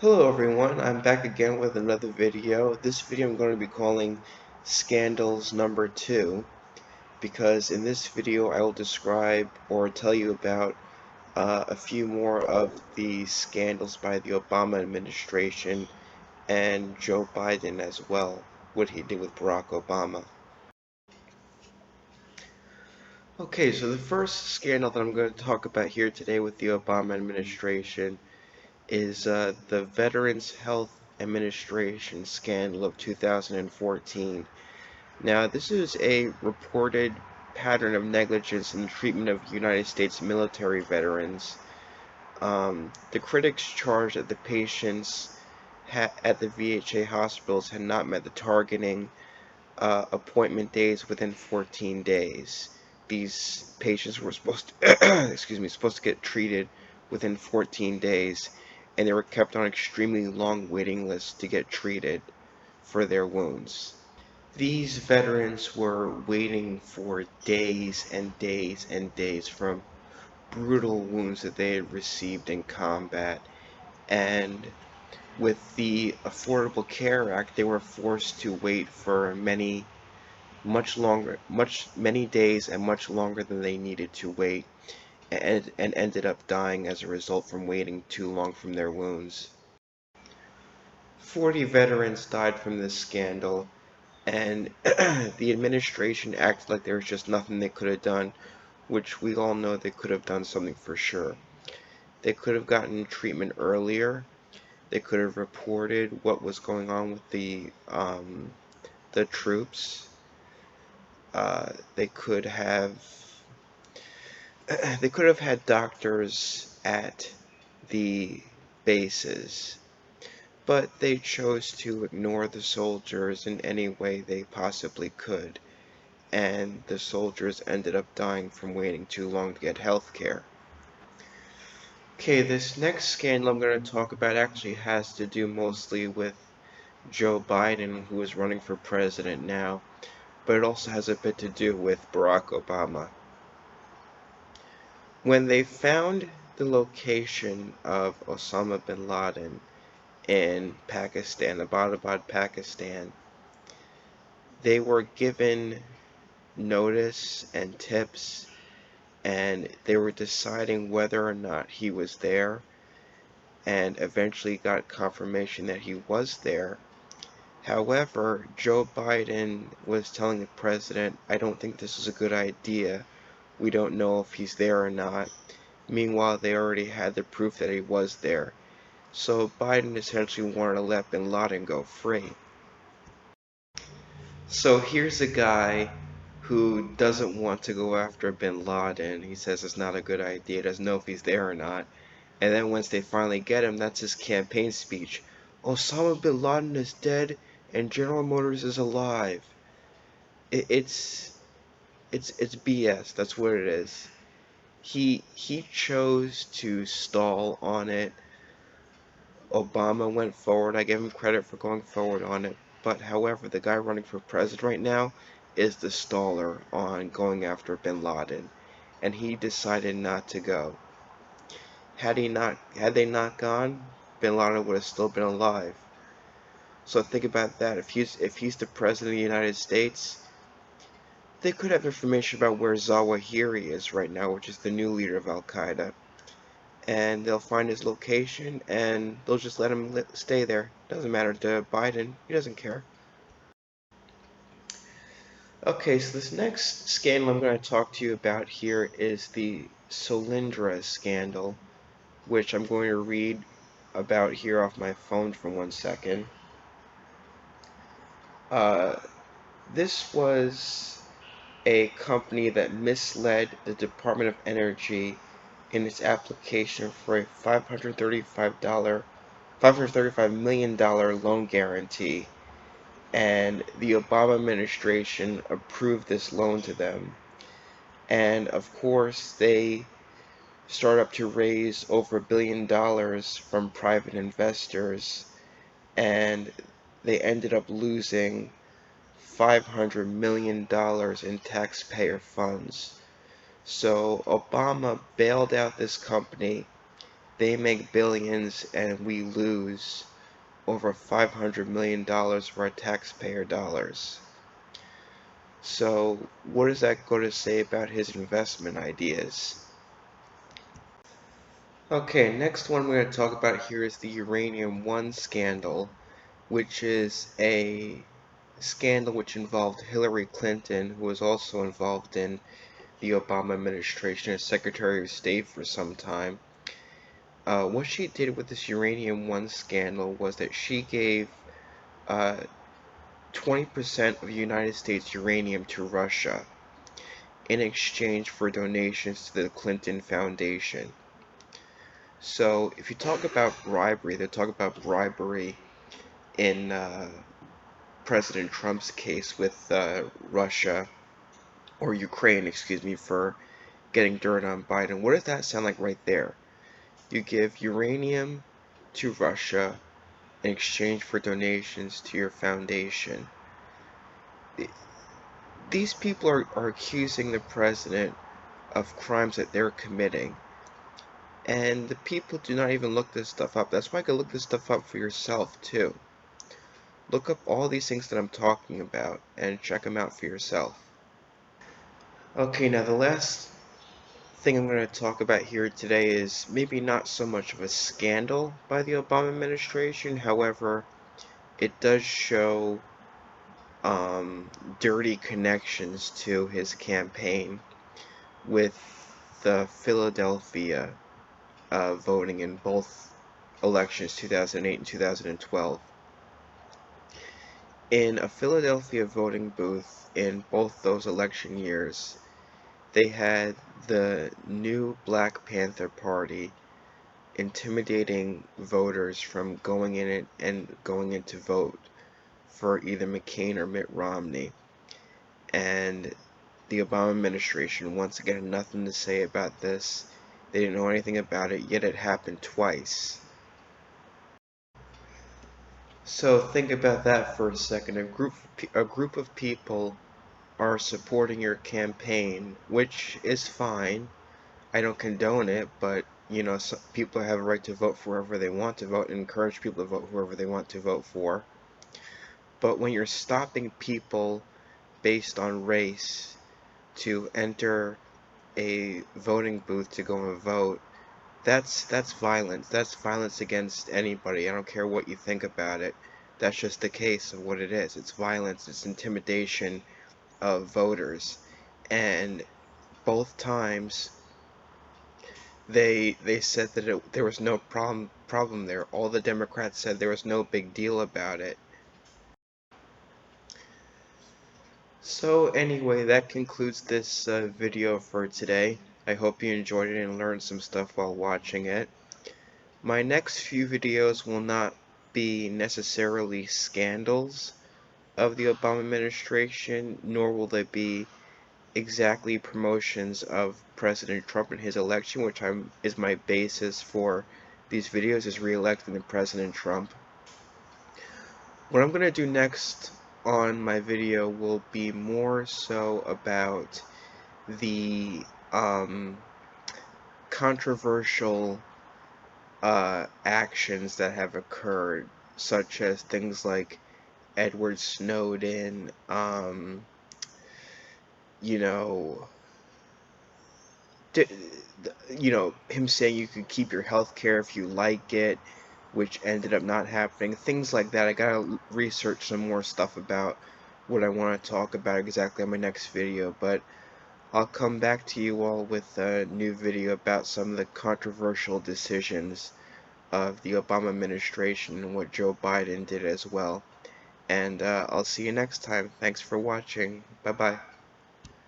Hello everyone, I'm back again with another video. This video I'm going to be calling Scandals Number 2 because in this video I will describe or tell you about a few more of the scandals by the Obama administration and Joe Biden as well, what he did with Barack Obama. Okay, so the first scandal that I'm going to talk about here today with the Obama administration is the Veterans Health Administration scandal of 2014. Now, this is a reported pattern of negligence in the treatment of United States military veterans. The critics charged that the patients at the VHA hospitals had not met the targeting appointment days within 14 days. These patients were supposed to, supposed to get treated within 14 days, and they were kept on extremely long waiting lists to get treated for their wounds. These veterans were waiting for days and days and days from brutal wounds that they had received in combat, and with the Affordable Care Act, they were forced to wait for many days and much longer than they needed to wait, and ended up dying as a result from waiting too long from their wounds. 40 veterans died from this scandal, and the administration acted like there was just nothing they could have done, which we all know they could have done something for sure. They could have gotten treatment earlier. They could have reported what was going on with the troops. They could have they could have had doctors at the bases, but they chose to ignore the soldiers in any way they possibly could, and the soldiers ended up dying from waiting too long to get health care. Okay, this next scandal I'm going to talk about actually has to do mostly with Joe Biden, who is running for president now, but it also has a bit to do with Barack Obama. When they found the location of Osama bin Laden in Pakistan, Abbottabad, Pakistan, they were given notice and tips, and they were deciding whether or not he was there, and eventually got confirmation that he was there. However, Joe Biden was telling the president, I don't think this is a good idea. We don't know if he's there or not. Meanwhile, they already had the proof that he was there. So Biden essentially wanted to let bin Laden go free. So here's a guy who doesn't want to go after bin Laden. He says it's not a good idea, doesn't know if he's there or not. And then once they finally get him, that's his campaign speech. Osama bin Laden is dead and General Motors is alive. It's BS. That's what it is. He chose to stall on it. Obama went forward. I give him credit for going forward on it. But however, the guy running for president right now is the staller on going after bin Laden, and he decided not to go. Had they not gone, bin Laden would have still been alive. So think about that. If he's the president of the United States, they could have information about where Zawahiri is right now, which is the new leader of Al Qaeda, and they'll find his location and they'll just let him stay there. Doesn't matter to Biden. He doesn't care. Okay, so this next scandal I'm going to talk to you about here is the Solyndra scandal, which I'm going to read about here off my phone for 1 second. Uh, this was a company that misled the Department of Energy in its application for a $535 million loan guarantee, and the Obama administration approved this loan to them. And of course, they started up to raise over $1 billion from private investors, and they ended up losing $500 million in taxpayer funds. So Obama bailed out this company, They make billions and we lose over $500 million of our taxpayer dollars. So what is that going to say about his investment ideas? Okay, next one we're going to talk about here is the Uranium One scandal, which is a scandal which involved Hillary Clinton, who was also involved in the Obama administration as Secretary of State for some time. What she did with this Uranium One scandal was that she gave 20% of United States uranium to Russia in exchange for donations to the Clinton Foundation. So if you talk about bribery, they talk about bribery in President Trump's case with Russia, or Ukraine, excuse me, for getting dirt on Biden. What does that sound like right there? You give uranium to Russia in exchange for donations to your foundation. These people are accusing the president of crimes that they're committing. And the people do not even look this stuff up. That's why you can look this stuff up for yourself, too. Look up all these things that I'm talking about and check them out for yourself. Okay, now the last thing I'm going to talk about here today is maybe not so much of a scandal by the Obama administration. However, it does show dirty connections to his campaign with the Philadelphia voting in both elections, 2008 and 2012. In a Philadelphia voting booth in both those election years, they had the new Black Panther Party intimidating voters from going in it and going in to vote for either McCain or Mitt Romney. And the Obama administration, once again, had nothing to say about this. They didn't know anything about it, yet it happened twice. So think about that for a second. A group of people are supporting your campaign, which is fine. I don't condone it, but you know, some people have a right to vote for whoever they want to vote and encourage people to vote whoever they want to vote for. But when you're stopping people based on race to enter a voting booth to go and vote, that's violence. That's violence against anybody. I don't care what you think about it. That's just the case of what it is. It's violence. It's intimidation of voters. And both times they said that there was no problem there. All the Democrats said there was no big deal about it. So anyway, that concludes this video for today. I hope you enjoyed it and learned some stuff while watching it. My next few videos will not be necessarily scandals of the Obama administration, nor will they be exactly promotions of President Trump and his election, which is my basis for these videos, is re-electing President Trump. What I'm going to do next on my video will be more so about the controversial actions that have occurred, such as things like Edward Snowden, you know, him saying you could keep your health care if you like it, which ended up not happening. Things like that. I gotta research some more stuff about what I want to talk about exactly on my next video, but I'll come back to you all with a new video about some of the controversial decisions of the Obama administration and what Joe Biden did as well. And I'll see you next time. Thanks for watching. Bye-bye.